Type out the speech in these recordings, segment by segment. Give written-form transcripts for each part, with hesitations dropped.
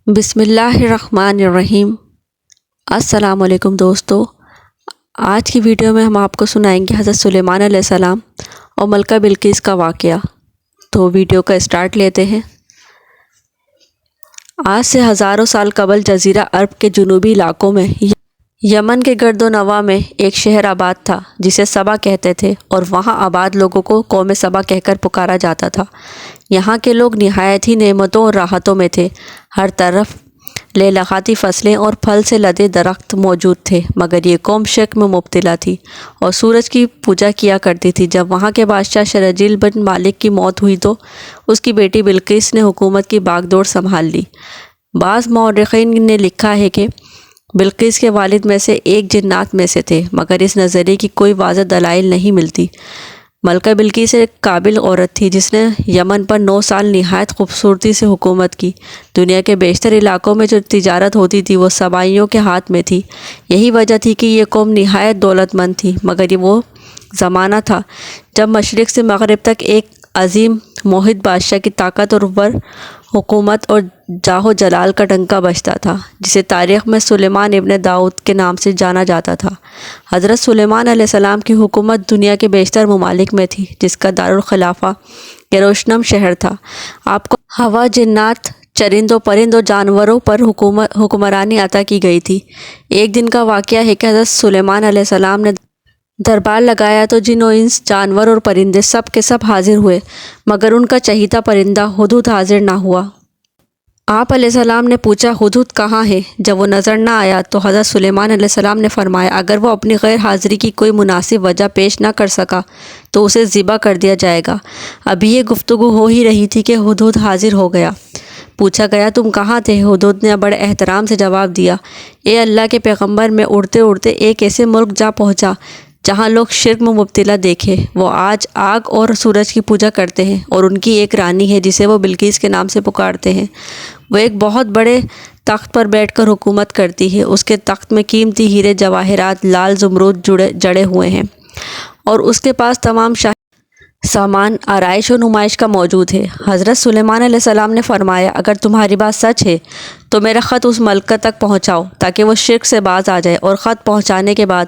بسم اللہ الرحمن الرحیم۔ السلام علیکم دوستو، آج کی ویڈیو میں ہم آپ کو سنائیں گے حضرت سلیمان علیہ السلام اور ملکہ بلقیس کا واقعہ۔ تو ویڈیو کا اسٹارٹ لیتے ہیں۔ آج سے ہزاروں سال قبل جزیرہ عرب کے جنوبی علاقوں میں یمن کے گرد و نواح میں ایک شہر آباد تھا جسے سبا کہتے تھے، اور وہاں آباد لوگوں کو قوم سبا کہہ کر پکارا جاتا تھا۔ یہاں کے لوگ نہایت ہی نعمتوں اور راحتوں میں تھے۔ ہر طرف لیلاقاتی فصلیں اور پھل سے لدے درخت موجود تھے، مگر یہ قوم شرک میں مبتلا تھی اور سورج کی پوجا کیا کرتی تھی۔ جب وہاں کے بادشاہ شرحجیل بن مالک کی موت ہوئی تو اس کی بیٹی بلقیس نے حکومت کی باغ دوڑ سنبھال لی۔ بعض مورخین نے لکھا ہے کہ بلقیس کے والد میں سے ایک جنات میں سے تھے، مگر اس نظریے کی کوئی واضح دلائل نہیں ملتی۔ ملکہ بلقیس ایک قابل عورت تھی جس نے یمن پر 9 سال نہایت خوبصورتی سے حکومت کی۔ دنیا کے بیشتر علاقوں میں جو تجارت ہوتی تھی وہ سبائیوں کے ہاتھ میں تھی۔ یہی وجہ تھی کہ یہ قوم نہایت دولت مند تھی، مگر یہ وہ زمانہ تھا جب مشرق سے مغرب تک ایک عظیم موحد بادشاہ کی طاقتور حکومت اور جاہ و جلال کا ڈنکا بجتا تھا، جسے تاریخ میں سلیمان ابن داؤد کے نام سے جانا جاتا تھا۔ حضرت سلیمان علیہ السلام کی حکومت دنیا کے بیشتر ممالک میں تھی، جس کا دارالخلافہ یروشلم شہر تھا۔ آپ کو ہوا، جنات، چرندوں، پرندوں، جانوروں پر حکمرانی عطا کی گئی تھی۔ ایک دن کا واقعہ ہے کہ حضرت سلیمان علیہ السلام نے دربار لگایا تو جن و انس، جانور اور پرندے سب کے سب حاضر ہوئے، مگر ان کا چہیتا پرندہ ہدہد حاضر نہ ہوا۔ آپ علیہ السلام نے پوچھا، ہدہد کہاں ہے؟ جب وہ نظر نہ آیا تو حضرت سلیمان علیہ السلام نے فرمایا، اگر وہ اپنی غیر حاضری کی کوئی مناسب وجہ پیش نہ کر سکا تو اسے ذبح کر دیا جائے گا۔ ابھی یہ گفتگو ہو ہی رہی تھی کہ ہدہد حاضر ہو گیا۔ پوچھا گیا، تم کہاں تھے؟ ہدہد نے بڑے احترام سے جواب دیا، اے اللہ کے پیغمبر، میں اڑتے اڑتے ایک ایسے ملک جا پہنچا جہاں لوگ شرک میں مبتلا دیکھے۔ وہ آج آگ اور سورج کی پوجا کرتے ہیں، اور ان کی ایک رانی ہے جسے وہ بلقیس کے نام سے پکارتے ہیں۔ وہ ایک بہت بڑے تخت پر بیٹھ کر حکومت کرتی ہے۔ اس کے تخت میں قیمتی ہیرے جواہرات، لال زمرد جڑے ہوئے ہیں، اور اس کے پاس تمام شاہی سامان آرائش و نمائش کا موجود ہے۔ حضرت سلیمان علیہ السلام نے فرمایا، اگر تمہاری بات سچ ہے تو میرا خط اس ملکہ تک پہنچاؤ تاکہ وہ شرک سے باز آ جائے، اور خط پہنچانے کے بعد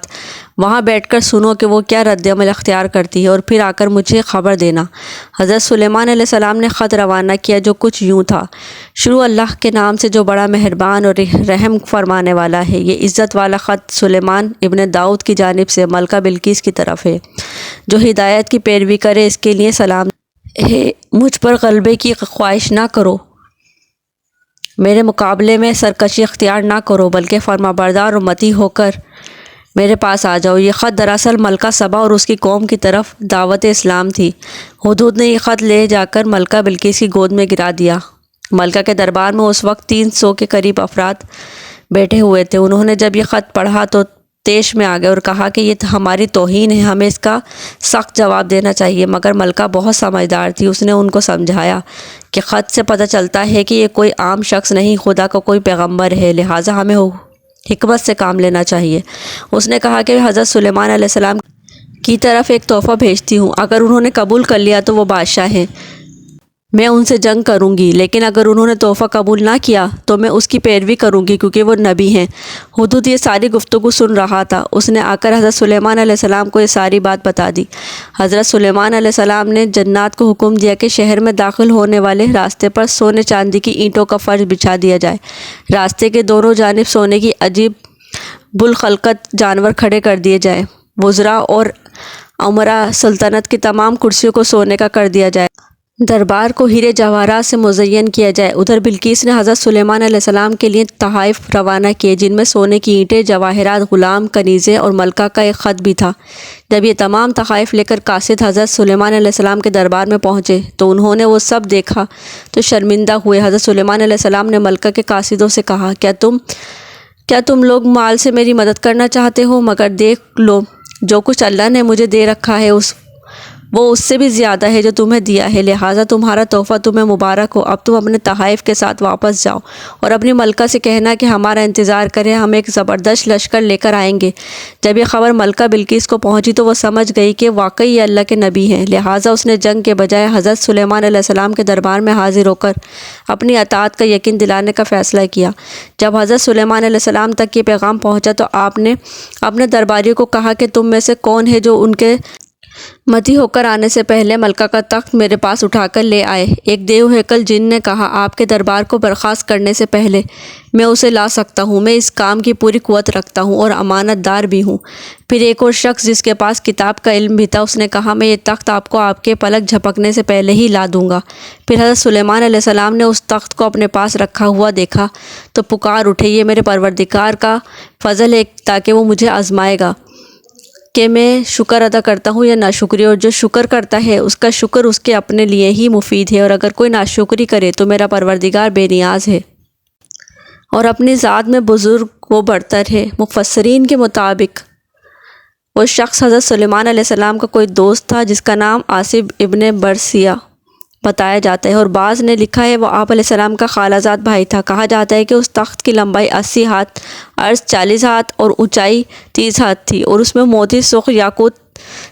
وہاں بیٹھ کر سنو کہ وہ کیا رد عمل اختیار کرتی ہے، اور پھر آ کر مجھے خبر دینا۔ حضرت سلیمان علیہ السلام نے خط روانہ کیا جو کچھ یوں تھا، شروع اللہ کے نام سے جو بڑا مہربان اور رحم فرمانے والا ہے۔ یہ عزت والا خط سلیمان ابن داؤد کی جانب سے ملکہ بلقیس کی طرف ہے۔ جو ہدایت کی پیروی کرے اس کے لیے سلام ہے۔ مجھ پر غلبے کی خواہش نہ کرو، میرے مقابلے میں سرکشی اختیار نہ کرو، بلکہ فرما بردار اور مطیع ہو کر میرے پاس آ جاؤ۔ یہ خط دراصل ملکہ سبا اور اس کی قوم کی طرف دعوت اسلام تھی۔ ہدہد نے یہ خط لے جا کر ملکہ بلقیس کی گود میں گرا دیا۔ ملکہ کے دربار میں اس وقت 300 کے قریب افراد بیٹھے ہوئے تھے۔ انہوں نے جب یہ خط پڑھا تو طیش میں آ گئے اور کہا کہ یہ ہماری توہین ہے، ہمیں اس کا سخت جواب دینا چاہیے۔ مگر ملکہ بہت سمجھدار تھی، اس نے ان کو سمجھایا کہ خط سے پتہ چلتا ہے کہ یہ کوئی عام شخص نہیں، خدا کا کوئی پیغمبر ہے، لہٰذا ہمیں حکمت سے کام لینا چاہیے۔ اس نے کہا کہ حضرت سلیمان علیہ السلام کی طرف ایک تحفہ بھیجتی ہوں، اگر انہوں نے قبول کر لیا تو وہ بادشاہ ہیں، میں ان سے جنگ کروں گی، لیکن اگر انہوں نے تحفہ قبول نہ کیا تو میں اس کی پیروی کروں گی کیونکہ وہ نبی ہیں۔ ہدہد یہ ساری گفتگو سن رہا تھا۔ اس نے آ کر حضرت سلیمان علیہ السلام کو یہ ساری بات بتا دی۔ حضرت سلیمان علیہ السلام نے جنات کو حکم دیا کہ شہر میں داخل ہونے والے راستے پر سونے چاندی کی اینٹوں کا فرش بچھا دیا جائے۔ راستے کے دونوں جانب سونے کی عجیب بالخلقت جانور کھڑے کر دیے جائیں۔ وزراء اور امراء سلطنت کی تمام کرسیوں کو سونے کا کر دیا جائے۔ دربار کو ہیرے جواہرات سے مزین کیا جائے۔ ادھر بلقیس نے حضرت سلیمان علیہ السلام کے لیے تحائف روانہ کیے، جن میں سونے کی اینٹیں، جواہرات، غلام، کنیزیں اور ملکہ کا ایک خط بھی تھا۔ جب یہ تمام تحائف لے کر قاصد حضرت سلیمان علیہ السلام کے دربار میں پہنچے تو انہوں نے وہ سب دیکھا تو شرمندہ ہوئے۔ حضرت سلیمان علیہ السلام نے ملکہ کے قاصدوں سے کہا، کیا تم لوگ مال سے میری مدد کرنا چاہتے ہو؟ مگر دیکھ لو، جو کچھ اللہ نے مجھے دے رکھا ہے وہ اس سے بھی زیادہ ہے جو تمہیں دیا ہے، لہٰذا تمہارا تحفہ تمہیں مبارک ہو۔ اب تم اپنے تحائف کے ساتھ واپس جاؤ اور اپنی ملکہ سے کہنا کہ ہمارا انتظار کرے، ہم ایک زبردست لشکر لے کر آئیں گے۔ جب یہ خبر ملکہ بلقیس کو پہنچی تو وہ سمجھ گئی کہ واقعی یہ اللہ کے نبی ہیں، لہٰذا اس نے جنگ کے بجائے حضرت سلیمان علیہ السلام کے دربار میں حاضر ہو کر اپنی اطاعت کا یقین دلانے کا فیصلہ کیا۔ جب حضرت سلیمان علیہ السلام تک یہ پیغام پہنچا تو آپ نے اپنے درباریوں کو کہا کہ تم میں سے کون ہے جو ان کے مدعی ہو کر آنے سے پہلے ملکہ کا تخت میرے پاس اٹھا کر لے آئے؟ ایک دیو ہیکل جن نے کہا، آپ کے دربار کو برخاست کرنے سے پہلے میں اسے لا سکتا ہوں، میں اس کام کی پوری قوت رکھتا ہوں اور امانت دار بھی ہوں۔ پھر ایک اور شخص جس کے پاس کتاب کا علم بھی تھا، اس نے کہا، میں یہ تخت آپ کو آپ کے پلک جھپکنے سے پہلے ہی لا دوں گا۔ پھر حضرت سلیمان علیہ السلام نے اس تخت کو اپنے پاس رکھا ہوا دیکھا تو پکار اٹھے، یہ میرے پروردگار کا فضل ہے تاکہ وہ مجھے آزمائے گا کہ میں شکر ادا کرتا ہوں یا ناشکری، اور جو شکر کرتا ہے اس کا شکر اس کے اپنے لیے ہی مفید ہے، اور اگر کوئی ناشکری کرے تو میرا پروردگار بے نیاز ہے اور اپنی ذات میں بزرگ و برتر ہے۔ مفسرین کے مطابق وہ شخص حضرت سلیمان علیہ السلام کا کوئی دوست تھا جس کا نام آصف ابن برسیہ بتایا جاتا ہے، اور بعض نے لکھا ہے وہ آپ علیہ السلام کا خالہ زاد بھائی تھا۔ کہا جاتا ہے کہ اس تخت کی لمبائی 80 ہاتھ، عرض 40 ہاتھ اور اونچائی 30 ہاتھ تھی، اور اس میں موتی، سرخ، یاقوت،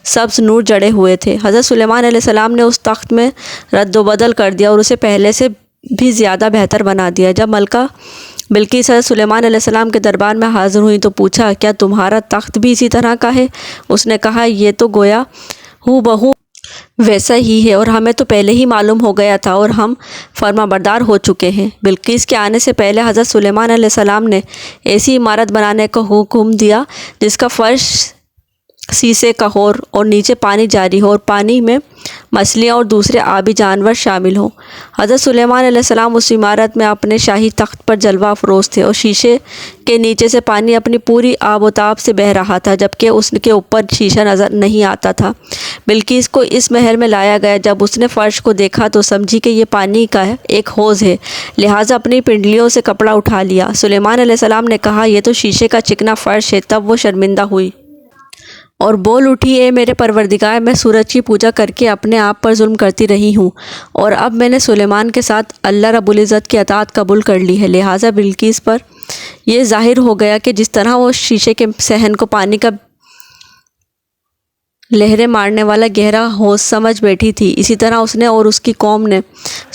سبز نور جڑے ہوئے تھے۔ حضرت سلیمان علیہ السلام نے اس تخت میں رد و بدل کر دیا اور اسے پہلے سے بھی زیادہ بہتر بنا دیا۔ جب ملکہ بلقیس حضرت سلیمان علیہ السلام کے دربار میں حاضر ہوئی تو پوچھا، کیا تمہارا تخت بھی اسی طرح کا ہے؟ اس نے کہا، یہ تو گویا ہو بہو ویسا ہی ہے، اور ہمیں تو پہلے ہی معلوم ہو گیا تھا اور ہم فرما بردار ہو چکے ہیں۔ بلقیس کے آنے سے پہلے حضرت سلیمان علیہ السلام نے ایسی عمارت بنانے کا حکم دیا جس کا فرش سیسے کا ہو اور نیچے پانی جاری ہو اور پانی میں مچھلیاں اور دوسرے آبی جانور شامل ہوں۔ حضرت سلیمان علیہ السلام اس عمارت میں اپنے شاہی تخت پر جلوہ افروز تھے، اور شیشے کے نیچے سے پانی اپنی پوری آب و تاب سے بہہ رہا تھا، جبکہ اس کے اوپر شیشہ نظر نہیں آتا تھا۔ بلقیس کو اس محل میں لایا گیا۔ جب اس نے فرش کو دیکھا تو سمجھی کہ یہ پانی کا ایک حوض ہے، لہٰذا اپنی پنڈلیوں سے کپڑا اٹھا لیا۔ سلیمان علیہ السلام نے کہا، یہ تو شیشے کا چکنا فرش ہے۔ تب وہ شرمندہ ہوئی اور بول اٹھی، اے میرے پروردگار، میں سورج کی پوجا کر کے اپنے آپ پر ظلم کرتی رہی ہوں، اور اب میں نے سلیمان کے ساتھ اللہ رب العزت کی اطاعت قبول کر لی ہے، لہٰذا بلقیس پر یہ ظاہر ہو گیا کہ جس طرح وہ شیشے کے صحن کو پانی کا لہریں مارنے والا گہرا حوض سمجھ بیٹھی تھی، اسی طرح اس نے اور اس کی قوم نے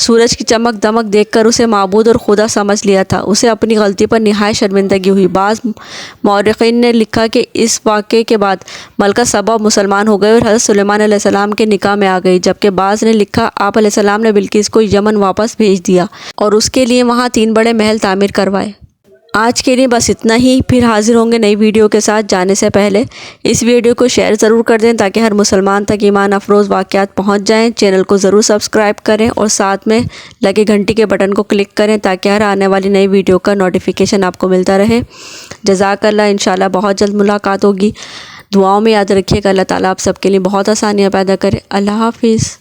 سورج کی چمک دمک دیکھ کر اسے معبود اور خدا سمجھ لیا تھا۔ اسے اپنی غلطی پر نہایت شرمندگی ہوئی۔ بعض مورخین نے لکھا کہ اس واقعے کے بعد ملکہ سبا مسلمان ہو گئے اور حضرت سلیمان علیہ السلام کے نکاح میں آ گئی، جبکہ بعض نے لکھا آپ علیہ السلام نے بلقیس کو یمن واپس بھیج دیا اور اس کے لیے وہاں 3 بڑے محل تعمیر کروائے۔ آج کے لیے بس اتنا ہی، پھر حاضر ہوں گے نئی ویڈیو کے ساتھ۔ جانے سے پہلے اس ویڈیو کو شیئر ضرور کر دیں تاکہ ہر مسلمان تک ایمان افروز واقعات پہنچ جائیں۔ چینل کو ضرور سبسکرائب کریں اور ساتھ میں لگے گھنٹی کے بٹن کو کلک کریں تاکہ ہر آنے والی نئی ویڈیو کا نوٹیفیکیشن آپ کو ملتا رہے۔ جزاک اللہ۔ انشاءاللہ بہت جلد ملاقات ہوگی۔ دعاؤں میں یاد رکھیے گا۔ اللہ تعالیٰ آپ سب کے لیے بہت آسانیاں پیدا کرے۔ اللہ حافظ۔